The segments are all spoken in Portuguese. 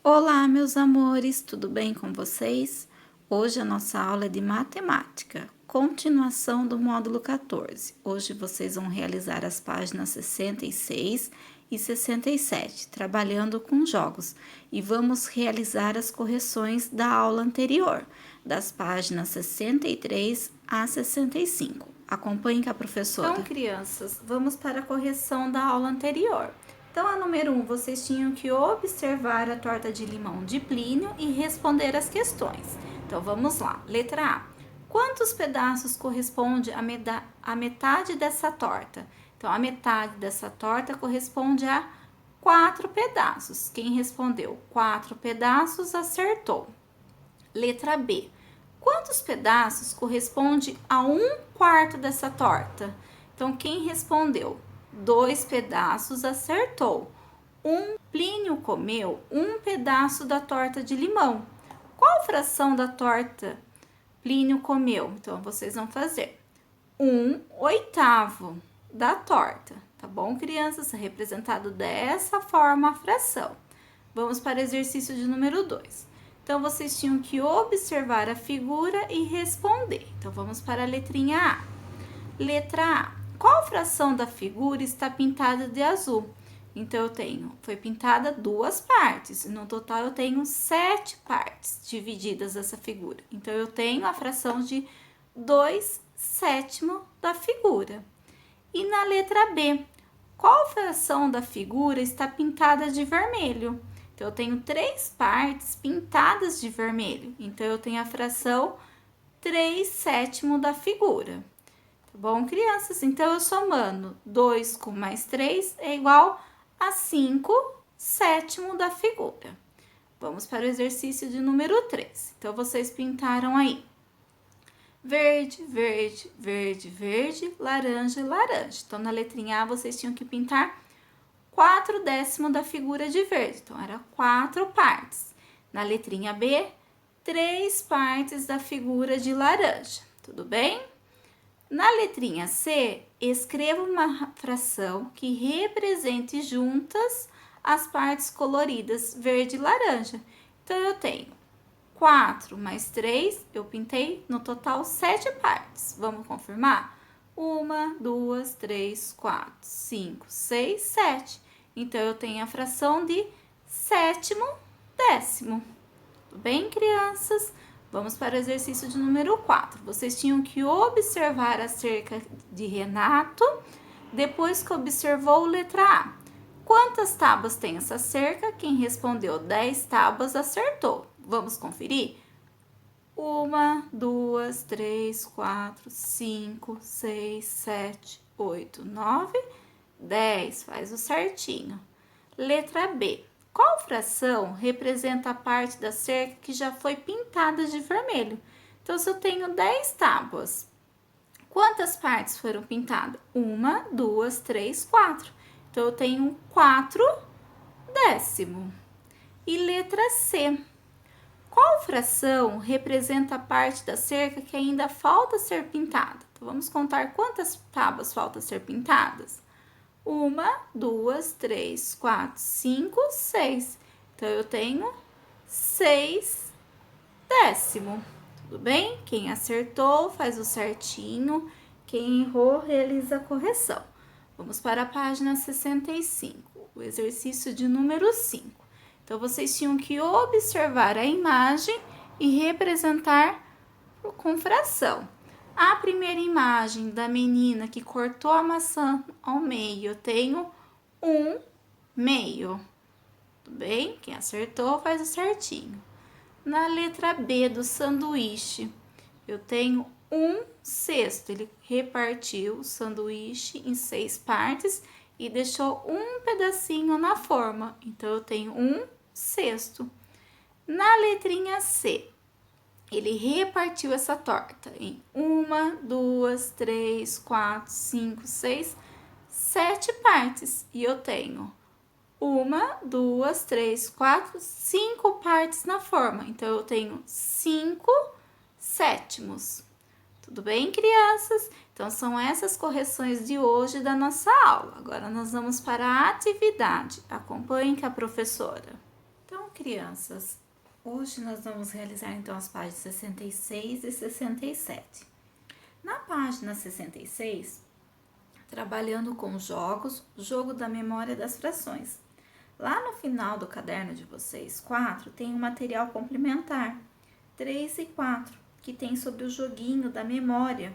Olá, meus amores, tudo bem com vocês? Hoje a nossa aula é de matemática, continuação do módulo 14. Hoje vocês vão realizar as páginas 66 e 67, trabalhando com jogos, e vamos realizar as correções da aula anterior, das páginas 63 a 65. Acompanhem com a professora. Então, crianças, vamos para a correção da aula anterior. Então, a número 1, vocês tinham que observar a torta de limão de Plínio e responder as questões. Então, vamos lá. Letra A. Quantos pedaços corresponde a metade dessa torta? Então, a metade dessa torta corresponde a 4 pedaços. Quem respondeu 4 pedaços acertou. Letra B. Quantos pedaços corresponde a 1/4 dessa torta? Então, quem respondeu 2 pedaços acertou. Plínio comeu 1 pedaço da torta de limão. Qual fração da torta Plínio comeu? Então, vocês vão fazer 1/8 da torta, tá bom, crianças? Representado dessa forma a fração. Vamos para o exercício de número 2. Então, vocês tinham que observar a figura e responder. Então, vamos para a letrinha A. Letra A. Qual fração da figura está pintada de azul? Então, foi pintada 2 partes. No total, eu tenho 7 partes divididas essa figura. Então, eu tenho a fração de 2/7 da figura. E na letra B, qual fração da figura está pintada de vermelho? Então, eu tenho 3 partes pintadas de vermelho. Então, eu tenho a fração 3/7 da figura. Tá bom, crianças? Então, eu somando 2 com mais 3 é igual a 5/7 da figura. Vamos para o exercício de número 3. Então, vocês pintaram aí verde, verde, verde, verde, laranja, laranja. Então, na letrinha A, vocês tinham que pintar 4/10 da figura de verde. Então, era 4 partes. Na letrinha B, 3 partes da figura de laranja. Tudo bem? Na letrinha C, escreva uma fração que represente juntas as partes coloridas verde e laranja. Então, eu tenho 4 mais 3, eu pintei no total 7 partes. Vamos confirmar? 1, 2, 3, 4, 5, 6, 7. Então, eu tenho a fração de 7/10. Tudo bem, crianças? Vamos para o exercício de número 4. Vocês tinham que observar a cerca de Renato, depois que observou letra A. Quantas tábuas tem essa cerca? Quem respondeu 10 tábuas acertou. Vamos conferir? 1, 2, 3, 4, 5, 6, 7, 8, 9, 10. Faz o certinho. Letra B. Qual fração representa a parte da cerca que já foi pintada de vermelho? Então, se eu tenho 10 tábuas, quantas partes foram pintadas? 1, 2, 3, 4. Então, eu tenho 4/10. E letra C. Qual fração representa a parte da cerca que ainda falta ser pintada? Então, vamos contar quantas tábuas faltam ser pintadas? 1, 2, 3, 4, 5, 6. Então, eu tenho 6/10. Tudo bem? Quem acertou, faz o certinho. Quem errou, realiza a correção. Vamos para a página 65, o exercício de número 5. Então, vocês tinham que observar a imagem e representar com fração. A primeira imagem da menina que cortou a maçã ao meio, eu tenho 1/2. Tudo bem? Quem acertou faz o certinho. Na letra B do sanduíche, eu tenho 1/6. Ele repartiu o sanduíche em 6 partes e deixou um pedacinho na forma. Então, eu tenho 1/6. Na letrinha C, ele repartiu essa torta em 1, 2, 3, 4, 5, 6, 7 partes. E eu tenho 1, 2, 3, 4, 5 partes na forma. Então, eu tenho 5/7. Tudo bem, crianças? Então, são essas correções de hoje da nossa aula. Agora, nós vamos para a atividade. Acompanhem com a professora. Então, crianças, hoje nós vamos realizar então as páginas 66 e 67. Na página 66, trabalhando com jogos, jogo da memória das frações. Lá no final do caderno de vocês, 4, tem um material complementar, 3 e 4, que tem sobre o joguinho da memória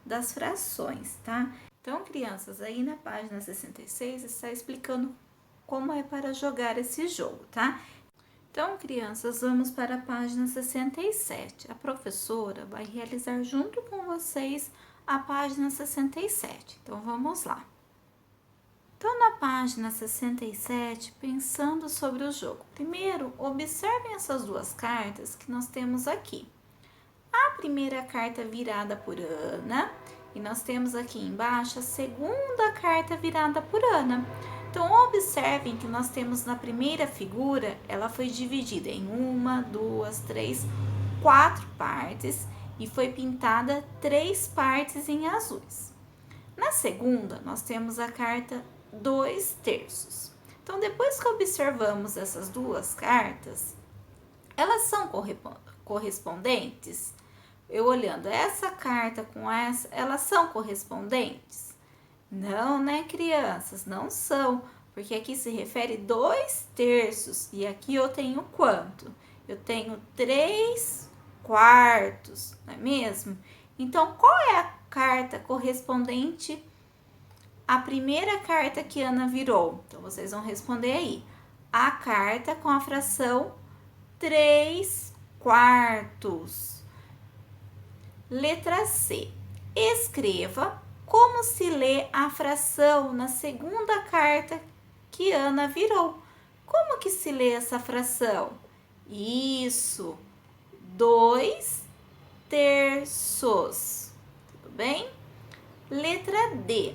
das frações, tá? Então, crianças, aí na página 66 está explicando como é para jogar esse jogo, tá? Então, crianças, vamos para a página 67. A professora vai realizar junto com vocês a página 67. Então, vamos lá. Então, na página 67, pensando sobre o jogo. Primeiro, observem essas duas cartas que nós temos aqui. A primeira carta virada por Ana e nós temos aqui embaixo a segunda carta virada por Ana. Então, observem que nós temos na primeira figura, ela foi dividida em 1, 2, 3, 4 partes e foi pintada 3 partes em azuis. Na segunda, nós temos a carta 2/3. Então, depois que observamos essas duas cartas, elas são correspondentes? Eu olhando essa carta com essa, elas são correspondentes? Não, né, crianças? Não são, porque aqui se refere 2/3 e aqui eu tenho quanto? Eu tenho 3/4, não é mesmo? Então, qual é a carta correspondente à primeira carta que Ana virou? Então, vocês vão responder aí. A carta com a fração 3/4. Letra C. Escreva como se lê a fração na segunda carta que Ana virou. Como que se lê essa fração? Isso, 2/3. Tudo bem? Letra D.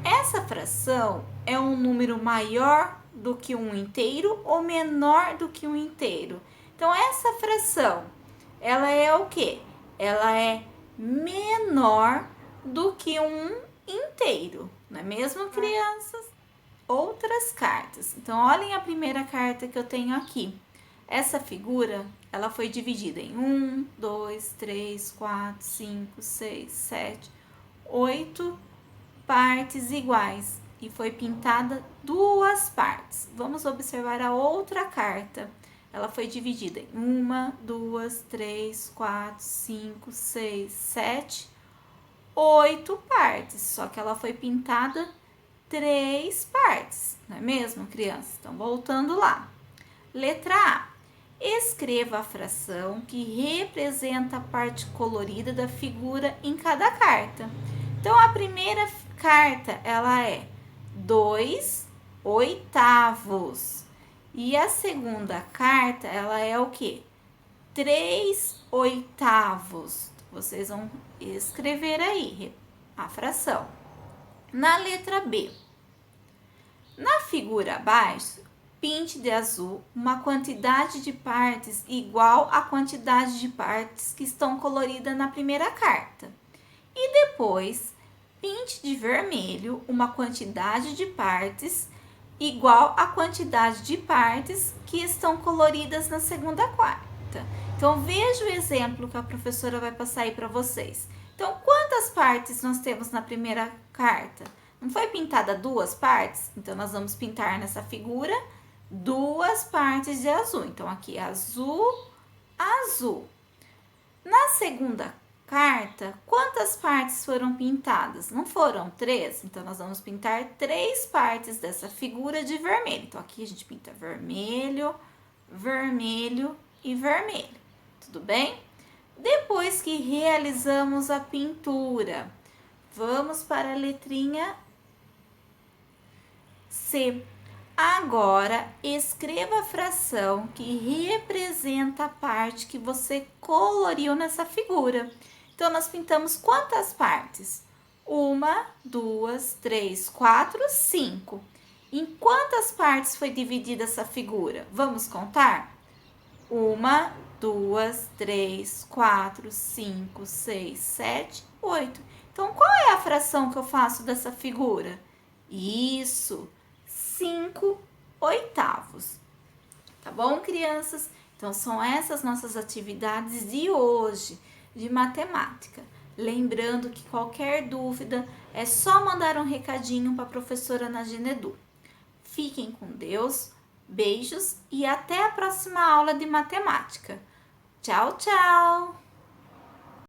Essa fração é um número maior do que um inteiro ou menor do que um inteiro? Então, essa fração, ela é o quê? Ela é menor do que um inteiro, não é mesmo, crianças? Outras cartas. Então, olhem a primeira carta que eu tenho aqui. Essa figura, ela foi dividida em 1, 2, 3, 4, 5, 6, 7, 8 partes iguais e foi pintada 2 partes. Vamos observar a outra carta. Ela foi dividida em 1, 2, 3, 4, 5, 6, 7, 8 partes, só que ela foi pintada 3 partes, não é mesmo, crianças? Então, voltando lá. Letra A. Escreva a fração que representa a parte colorida da figura em cada carta. Então, a primeira carta, ela é 2/8. E a segunda carta, ela é o quê? 3/8. Vocês vão escrever aí a fração. Na letra B. Na figura abaixo, pinte de azul uma quantidade de partes igual à quantidade de partes que estão coloridas na primeira carta. E depois, pinte de vermelho uma quantidade de partes igual à quantidade de partes que estão coloridas na segunda carta. Então, veja o exemplo que a professora vai passar aí para vocês. Então, quantas partes nós temos na primeira carta? Não foi pintada 2 partes? Então, nós vamos pintar nessa figura 2 partes de azul. Então, aqui azul, azul. Na segunda carta, quantas partes foram pintadas? Não foram 3? Então, nós vamos pintar 3 partes dessa figura de vermelho. Então, aqui a gente pinta vermelho, vermelho e vermelho. Tudo bem? Depois que realizamos a pintura, vamos para a letrinha C. Agora, escreva a fração que representa a parte que você coloriu nessa figura. Então, nós pintamos quantas partes? 1, 2, 3, 4, 5. Em quantas partes foi dividida essa figura? Vamos contar? 1, 2, 3, 4, 5, 6, 7, 8. Então, qual é a fração que eu faço dessa figura? Isso, 5/8. Tá bom, crianças? Então, são essas nossas atividades de hoje, de matemática. Lembrando que qualquer dúvida é só mandar um recadinho para a professora Ana Genedu. Fiquem com Deus, beijos e até a próxima aula de matemática. Tchau, tchau!